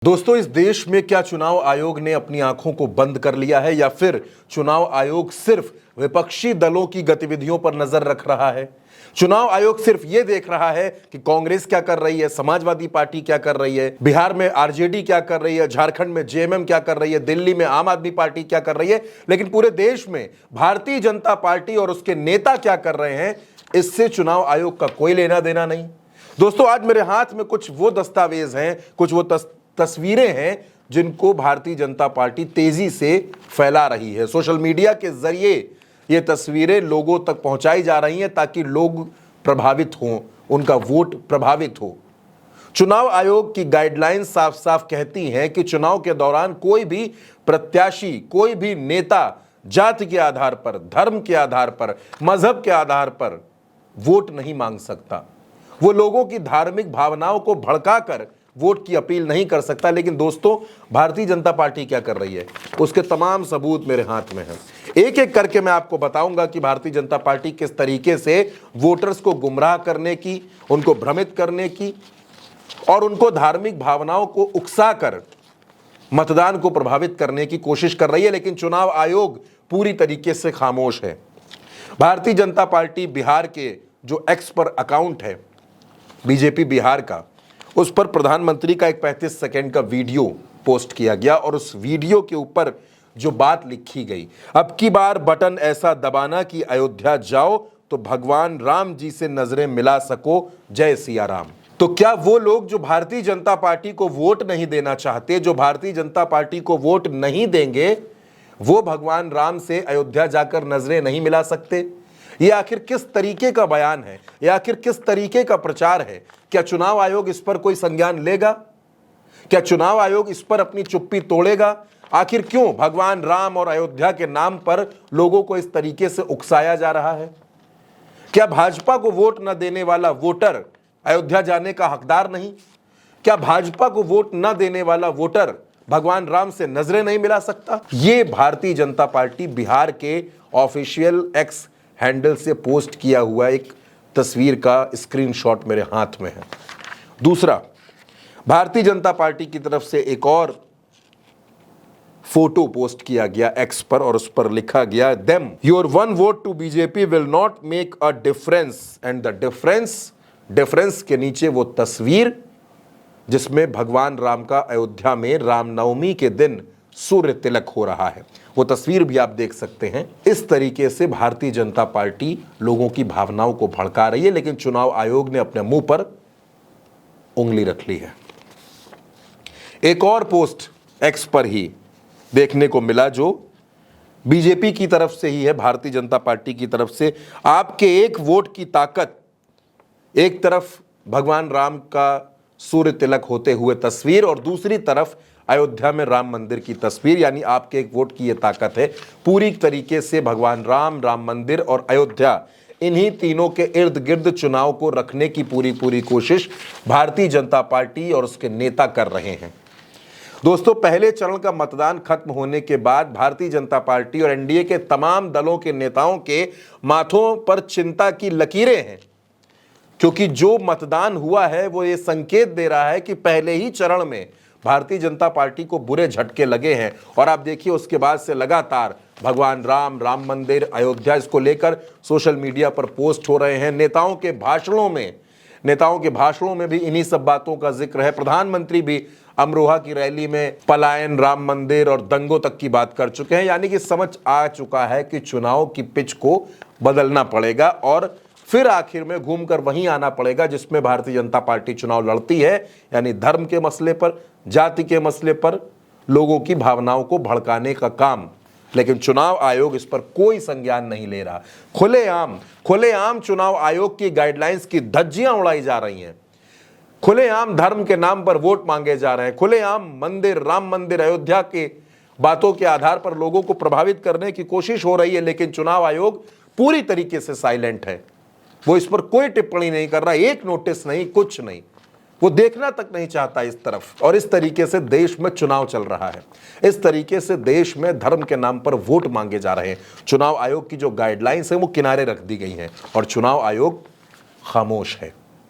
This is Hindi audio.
दोस्तों, इस देश में क्या चुनाव आयोग ने अपनी आंखों को बंद कर लिया है या फिर चुनाव आयोग सिर्फ विपक्षी दलों की गतिविधियों पर नजर रख रहा है। चुनाव आयोग सिर्फ यह देख रहा है कि कांग्रेस क्या कर रही है, समाजवादी पार्टी क्या कर रही है, बिहार में आरजेडी क्या कर रही है, झारखंड में जेएमएम क्या कर रही है, दिल्ली में आम आदमी पार्टी क्या कर रही है, लेकिन पूरे देश में भारतीय जनता पार्टी और उसके नेता क्या कर रहे हैं, इससे चुनाव आयोग का कोई लेना देना नहीं। दोस्तों, आज मेरे हाथ में कुछ वो दस्तावेज हैं, कुछ वो तस्वीरें हैं जिनको भारतीय जनता पार्टी तेजी से फैला रही है। सोशल मीडिया के जरिए ये तस्वीरें लोगों तक पहुंचाई जा रही हैं ताकि लोग प्रभावित हों, उनका वोट प्रभावित हो। चुनाव आयोग की गाइडलाइन साफ साफ कहती हैं कि चुनाव के दौरान कोई भी प्रत्याशी, कोई भी नेता जाति के आधार पर, धर्म के आधार पर, मजहब के आधार पर वोट नहीं मांग सकता। वो लोगों की धार्मिक भावनाओं को भड़काकर वोट की अपील नहीं कर सकता। लेकिन दोस्तों, भारतीय जनता पार्टी क्या कर रही है, उसके तमाम सबूत मेरे हाथ में हैं। एक एक करके मैं आपको बताऊंगा कि भारतीय जनता पार्टी किस तरीके से वोटर्स को गुमराह करने की, उनको भ्रमित करने की और उनको धार्मिक भावनाओं को उकसाकर मतदान को प्रभावित करने की कोशिश कर रही है। लेकिन चुनाव आयोग पूरी तरीके से खामोश है। भारतीय जनता पार्टी बिहार के जो एक्स पर अकाउंट है बीजेपी बिहार का, उस पर प्रधानमंत्री का एक 35 सेकंड का वीडियो पोस्ट किया गया और उस वीडियो के ऊपर जो बात लिखी गई, अब की बार बटन ऐसा दबाना कि अयोध्या जाओ तो भगवान राम जी से नजरें मिला सको, जय सिया राम। तो क्या वो लोग जो भारतीय जनता पार्टी को वोट नहीं देना चाहते, जो भारतीय जनता पार्टी को वोट नहीं देंगे, वो भगवान राम से अयोध्या जाकर नजरें नहीं मिला सकते? ये आखिर किस तरीके का बयान है, ये आखिर किस तरीके का प्रचार है? क्या चुनाव आयोग इस पर कोई संज्ञान लेगा? क्या चुनाव आयोग इस पर अपनी चुप्पी तोड़ेगा? आखिर क्यों भगवान राम और अयोध्या के नाम पर लोगों को इस तरीके से उकसाया जा रहा है? क्या भाजपा को वोट न देने वाला वोटर अयोध्या जाने का हकदार नहीं? क्या भाजपा को वोट न देने वाला वोटर भगवान राम से नजरें नहीं मिला सकता? ये भारतीय जनता पार्टी बिहार के ऑफिशियल एक्स हैंडल से पोस्ट किया हुआ एक तस्वीर का स्क्रीनशॉट मेरे हाथ में है। दूसरा, भारतीय जनता पार्टी की तरफ से एक और फोटो पोस्ट किया गया एक्स पर और उस पर लिखा गया, them your one vote to BJP will not make a difference and the difference के नीचे वो तस्वीर जिसमें भगवान राम का अयोध्या में रामनवमी के दिन सूर्य तिलक हो रहा है। वो तस्वीर भी आप देख सकते हैं। इस तरीके से भारतीय जनता पार्टी लोगों की भावनाओं को भड़का रही है, लेकिन चुनाव आयोग ने अपने मुंह पर उंगली रख ली है। एक और पोस्ट एक्स पर ही देखने को मिला जो बीजेपी की तरफ से ही है, भारतीय जनता पार्टी की तरफ से। आपके एक वोट की ताकत, एक तरफ भगवान राम का सूर्य तिलक होते हुए तस्वीर और दूसरी तरफ अयोध्या में राम मंदिर की तस्वीर, यानी आपके एक वोट की ये ताकत है। पूरी तरीके से भगवान राम, राम मंदिर और अयोध्या, इन्हीं तीनों के इर्द गिर्द चुनाव को रखने की पूरी कोशिश भारतीय जनता पार्टी और उसके नेता कर रहे हैं। दोस्तों, पहले चरण का मतदान खत्म होने के बाद भारतीय जनता पार्टी और एनडीए के तमाम दलों के नेताओं के माथों पर चिंता की लकीरें हैं, क्योंकि जो मतदान हुआ है वो ये संकेत दे रहा है कि पहले ही चरण में भारतीय जनता पार्टी को बुरे झटके लगे हैं। और आप देखिए, उसके बाद से लगातार भगवान राम, राम मंदिर, अयोध्या, इसको लेकर सोशल मीडिया पर पोस्ट हो रहे हैं। नेताओं के भाषणों में भी इन्हीं सब बातों का जिक्र है। प्रधानमंत्री भी अमरोहा की रैली में पलायन, राम मंदिर और दंगों तक की बात कर चुके हैं। यानी कि समझ आ चुका है कि चुनाव की पिच को बदलना पड़ेगा और फिर आखिर में घूमकर वहीं आना पड़ेगा जिसमें भारतीय जनता पार्टी चुनाव लड़ती है, यानी धर्म के मसले पर, जाति के मसले पर लोगों की भावनाओं को भड़काने का काम। लेकिन चुनाव आयोग इस पर कोई संज्ञान नहीं ले रहा। खुलेआम चुनाव आयोग की गाइडलाइंस की धज्जियां उड़ाई जा रही हैं। खुलेआम धर्म के नाम पर वोट मांगे जा रहे हैं। खुलेआम मंदिर, राम मंदिर, अयोध्या के बातों के आधार पर लोगों को प्रभावित करने की कोशिश हो रही है। लेकिन चुनाव आयोग पूरी तरीके से साइलेंट है। वो इस पर कोई टिप्पणी नहीं कर रहा, एक नोटिस नहीं, कुछ नहीं। वो देखना तक नहीं चाहता इस तरफ। और इस तरीके से देश में चुनाव चल रहा है। इस तरीके से देश में धर्म के नाम पर वोट मांगे जा रहे हैं। चुनाव आयोग की जो गाइडलाइंस है वो किनारे रख दी गई हैं और चुनाव आयोग खामोश है।